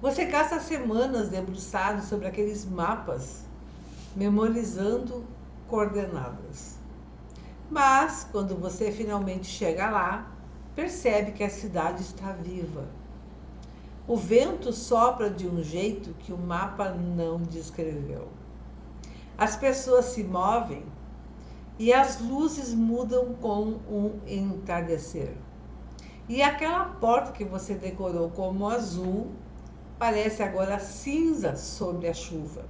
Você gasta semanas debruçado sobre aqueles mapas, memorizando coordenadas. Mas, quando você finalmente chega lá, percebe que a cidade está viva. O vento sopra de um jeito que o mapa não descreveu. As pessoas se movem e as luzes mudam com o entardecer. E aquela porta que você decorou como azul parece agora cinza sobre a chuva.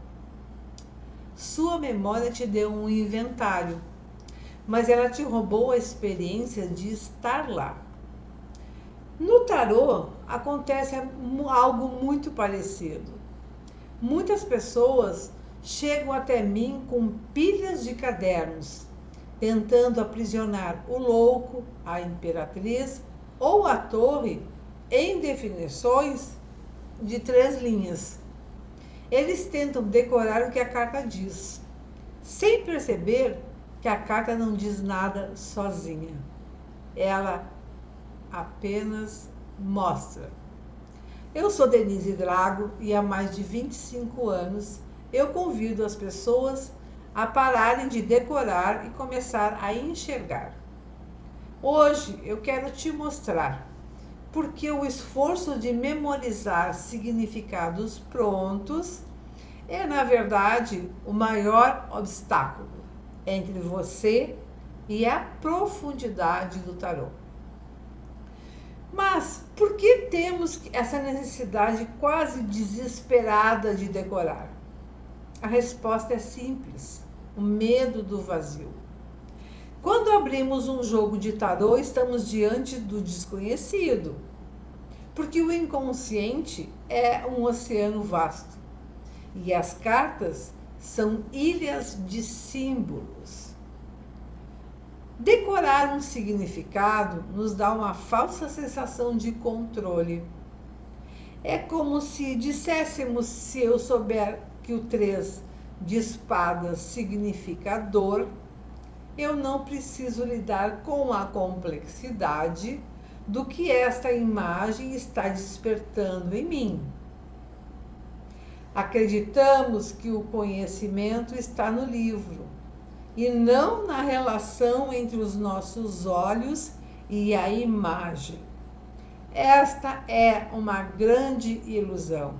Sua memória te deu um inventário, mas ela te roubou a experiência de estar lá. No tarô acontece algo muito parecido. Muitas pessoas chegam até mim com pilhas de cadernos, tentando aprisionar o louco, a imperatriz ou a torre em definições de 3 linhas. Eles tentam decorar o que a carta diz, sem perceber que a carta não diz nada sozinha. Ela apenas mostra. Eu sou Denise Drago e há mais de 25 anos eu convido as pessoas a pararem de decorar e começar a enxergar. Hoje eu quero te mostrar porque o esforço de memorizar significados prontos é, na verdade, o maior obstáculo entre você e a profundidade do tarô. Mas por que temos essa necessidade quase desesperada de decorar? A resposta é simples: o medo do vazio. Quando abrimos um jogo de tarô, estamos diante do desconhecido, porque o inconsciente é um oceano vasto e as cartas são ilhas de símbolos. Decorar um significado nos dá uma falsa sensação de controle. É como se disséssemos: se eu souber que o 3 de espadas significa dor, eu não preciso lidar com a complexidade do que esta imagem está despertando em mim. Acreditamos que o conhecimento está no livro e não na relação entre os nossos olhos e a imagem. Esta é uma grande ilusão.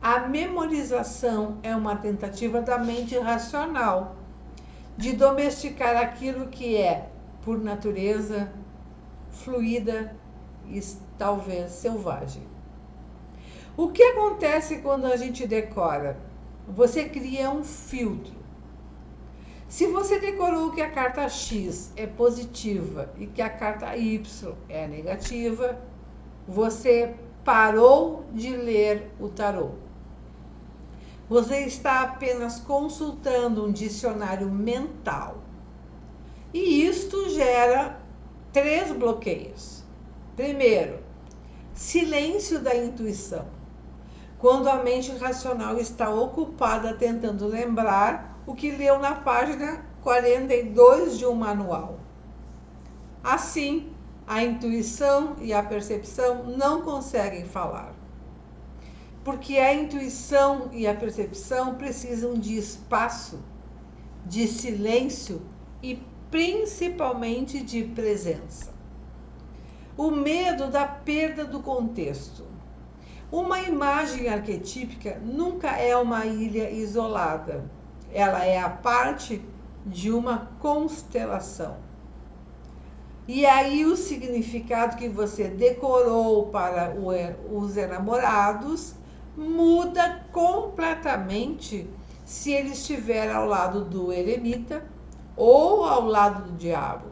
A memorização é uma tentativa da mente racional de domesticar aquilo que é, por natureza, fluida e talvez selvagem. O que acontece quando a gente decora? Você cria um filtro. Se você decorou que a carta X é positiva e que a carta Y é negativa, você parou de ler o tarô. Você está apenas consultando um dicionário mental. E isto gera 3 bloqueios. Primeiro, silêncio da intuição. Quando a mente racional está ocupada tentando lembrar o que leu na página 42 de um manual. Assim, a intuição e a percepção não conseguem falar. Porque a intuição e a percepção precisam de espaço, de silêncio e principalmente de presença. O medo da perda do contexto. Uma imagem arquetípica nunca é uma ilha isolada. Ela é a parte de uma constelação. E aí o significado que você decorou para os enamorados muda completamente se ele estiver ao lado do eremita ou ao lado do diabo.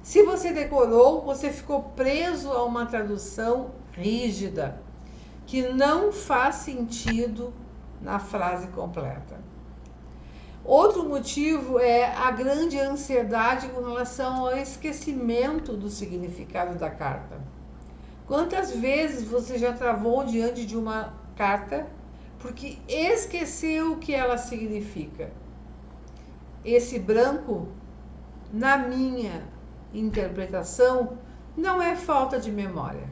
Se você decorou, você ficou preso a uma tradução rígida, que não faz sentido na frase completa. Outro motivo é a grande ansiedade com relação ao esquecimento do significado da carta. Quantas vezes você já travou diante de uma carta porque esqueceu o que ela significa? Esse branco, na minha interpretação, não é falta de memória.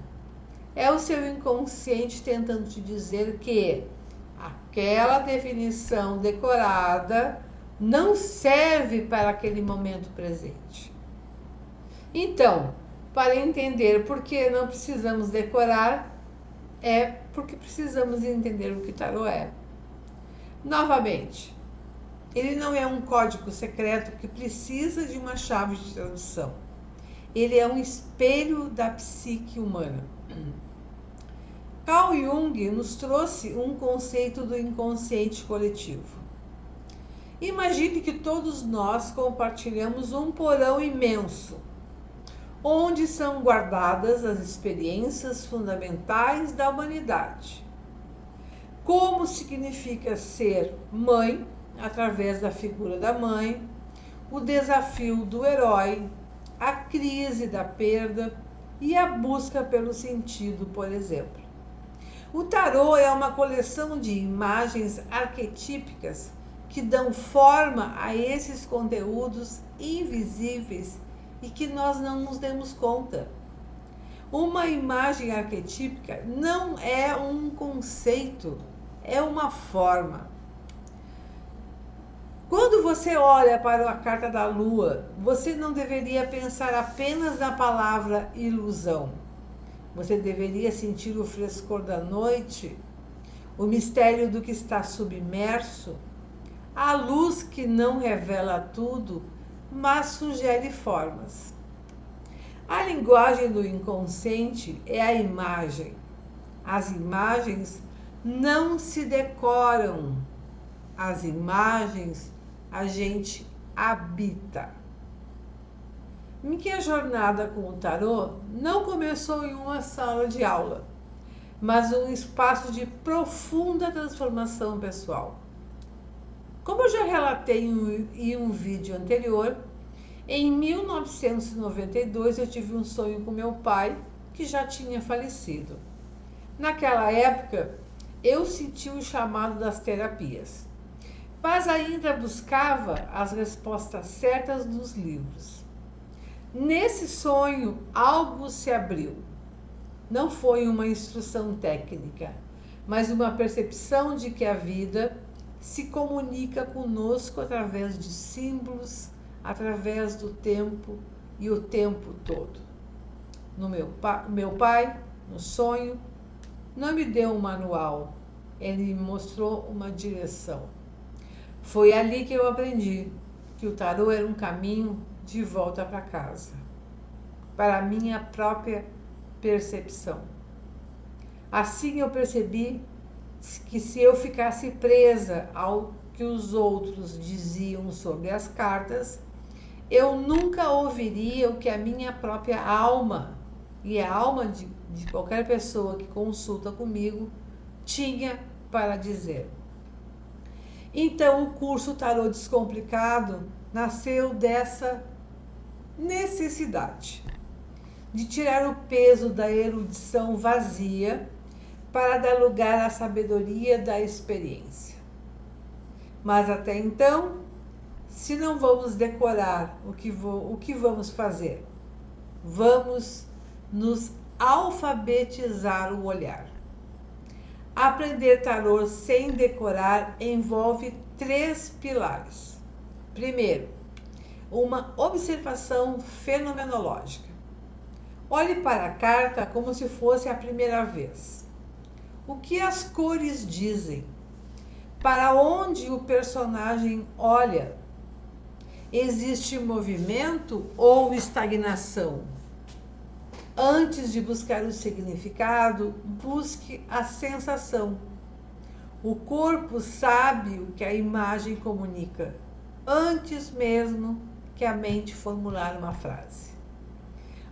É o seu inconsciente tentando te dizer que aquela definição decorada não serve para aquele momento presente. Então, para entender por que não precisamos decorar, é porque precisamos entender o que tarô é. Novamente, ele não é um código secreto que precisa de uma chave de tradução. Ele é um espelho da psique humana. Carl Jung nos trouxe um conceito do inconsciente coletivo. Imagine que todos nós compartilhamos um porão imenso, onde são guardadas as experiências fundamentais da humanidade. Como significa ser mãe, através da figura da mãe, o desafio do herói, a crise da perda e a busca pelo sentido, por exemplo. O tarô é uma coleção de imagens arquetípicas que dão forma a esses conteúdos invisíveis e que nós não nos demos conta. Uma imagem arquetípica não é um conceito, é uma forma. Quando você olha para a carta da lua, você não deveria pensar apenas na palavra ilusão. Você deveria sentir o frescor da noite, o mistério do que está submerso, a luz que não revela tudo, mas sugere formas. A linguagem do inconsciente é a imagem. As imagens não se decoram. As imagens a gente habita. Minha jornada com o tarô não começou em uma sala de aula, mas um espaço de profunda transformação pessoal. Como eu já relatei em um vídeo anterior, em 1992 eu tive um sonho com meu pai, que já tinha falecido. Naquela época, eu senti o chamado das terapias, mas ainda buscava as respostas certas nos livros. Nesse sonho, algo se abriu. Não foi uma instrução técnica, mas uma percepção de que a vida se comunica conosco através de símbolos, através do tempo e o tempo todo. Meu pai, no sonho, não me deu um manual, ele me mostrou uma direção. Foi ali que eu aprendi que o tarô era um caminho de volta para casa, para a minha própria percepção. Assim eu percebi que se eu ficasse presa ao que os outros diziam sobre as cartas, eu nunca ouviria o que a minha própria alma, e a alma de qualquer pessoa que consulta comigo, tinha para dizer. Então, o curso Tarô Descomplicado nasceu dessa necessidade de tirar o peso da erudição vazia para dar lugar à sabedoria da experiência. Mas até então, se não vamos decorar o que vamos fazer? Vamos nos alfabetizar o olhar. Aprender tarô sem decorar envolve 3 pilares. Primeiro, uma observação fenomenológica. Olhe para a carta como se fosse a primeira vez. O que as cores dizem? Para onde o personagem olha? Existe movimento ou estagnação? Antes de buscar o significado, busque a sensação. O corpo sabe o que a imagem comunica, antes mesmo que a mente formular uma frase.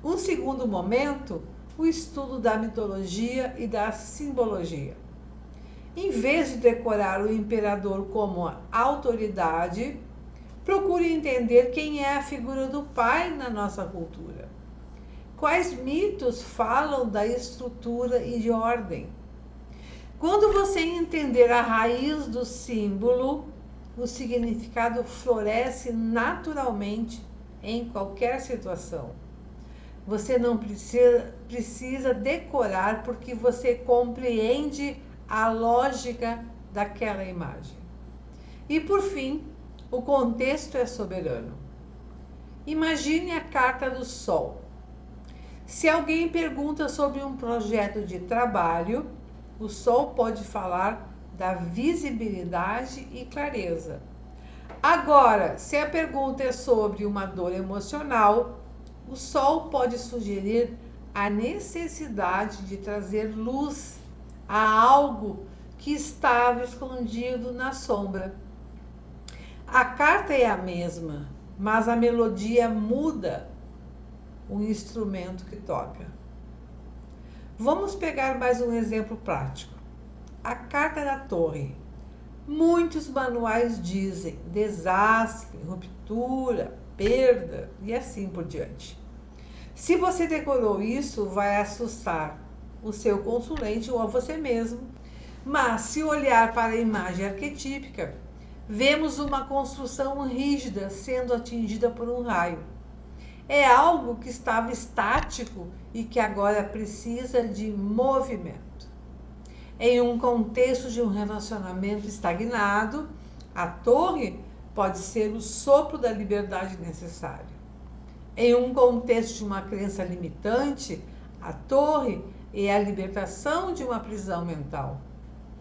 Um segundo momento, o estudo da mitologia e da simbologia. Em vez de decorar o imperador como a autoridade, procure entender quem é a figura do pai na nossa cultura. Quais mitos falam da estrutura e de ordem? Quando você entender a raiz do símbolo, o significado floresce naturalmente em qualquer situação. Você não precisa decorar porque você compreende a lógica daquela imagem. E por fim, o contexto é soberano. Imagine a carta do Sol. Se alguém pergunta sobre um projeto de trabalho, o Sol pode falar da visibilidade e clareza. Agora, se a pergunta é sobre uma dor emocional, o Sol pode sugerir a necessidade de trazer luz a algo que estava escondido na sombra. A carta é a mesma, mas a melodia muda o instrumento que toca. Vamos pegar mais um exemplo prático. A carta da Torre. Muitos manuais dizem desastre, ruptura, perda e assim por diante. Se você decorou isso, vai assustar o seu consulente ou a você mesmo. Mas se olhar para a imagem arquetípica, vemos uma construção rígida sendo atingida por um raio. É algo que estava estático e que agora precisa de movimento. Em um contexto de um relacionamento estagnado, a torre pode ser o sopro da liberdade necessário. Em um contexto de uma crença limitante, a torre é a libertação de uma prisão mental.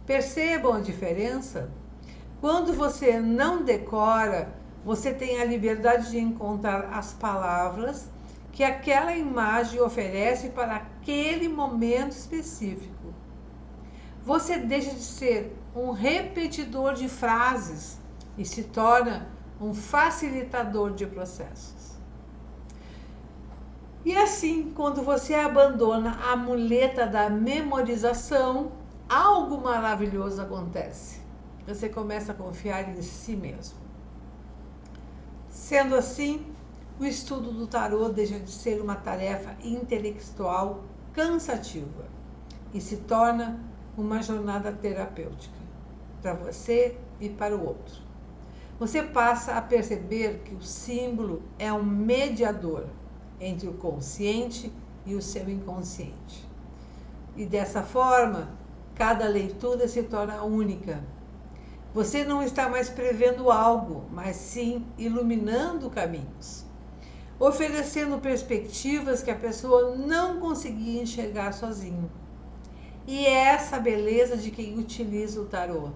Percebam a diferença? Quando você não decora, você tem a liberdade de encontrar as palavras que aquela imagem oferece para aquele momento específico. Você deixa de ser um repetidor de frases e se torna um facilitador de processos. E assim, quando você abandona a muleta da memorização, algo maravilhoso acontece. Você começa a confiar em si mesmo. Sendo assim, o estudo do tarô deixa de ser uma tarefa intelectual cansativa e se torna uma jornada terapêutica para você e para o outro. Você passa a perceber que o símbolo é um mediador entre o consciente e o seu inconsciente. E dessa forma, cada leitura se torna única. Você não está mais prevendo algo, mas sim iluminando caminhos, oferecendo perspectivas que a pessoa não conseguia enxergar sozinho. E é essa a beleza de quem utiliza o tarô.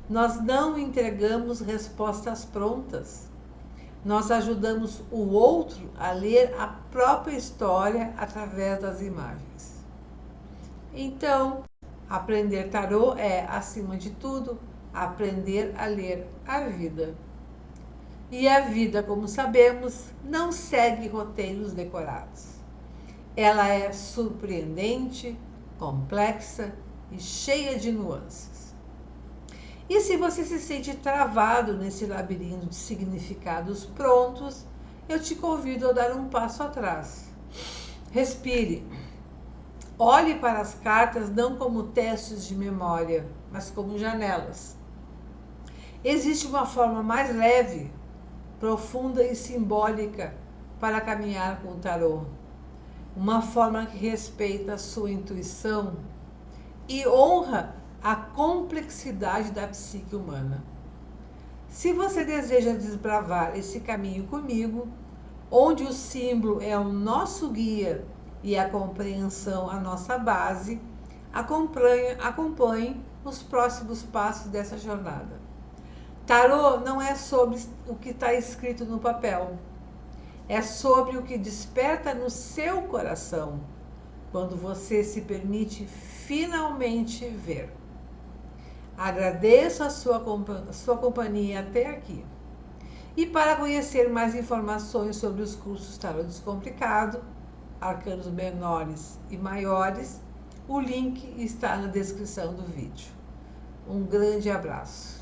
Nós não entregamos respostas prontas. Nós ajudamos o outro a ler a própria história através das imagens. Então, aprender tarô é, acima de tudo, aprender a ler a vida. E a vida, como sabemos, não segue roteiros decorados. Ela é surpreendente, complexa e cheia de nuances. E se você se sente travado nesse labirinto de significados prontos, eu te convido a dar um passo atrás. Respire. Olhe para as cartas não como testes de memória, mas como janelas. Existe uma forma mais leve, profunda e simbólica para caminhar com o tarô. Uma forma que respeita a sua intuição e honra a complexidade da psique humana. Se você deseja desbravar esse caminho comigo, onde o símbolo é o nosso guia e a compreensão a nossa base, acompanhe os próximos passos dessa jornada. Tarô não é sobre o que está escrito no papel, é sobre o que desperta no seu coração, quando você se permite finalmente ver. Agradeço a sua companhia até aqui. E para conhecer mais informações sobre os cursos Tarô Descomplicado, Arcanos Menores e Maiores, o link está na descrição do vídeo. Um grande abraço.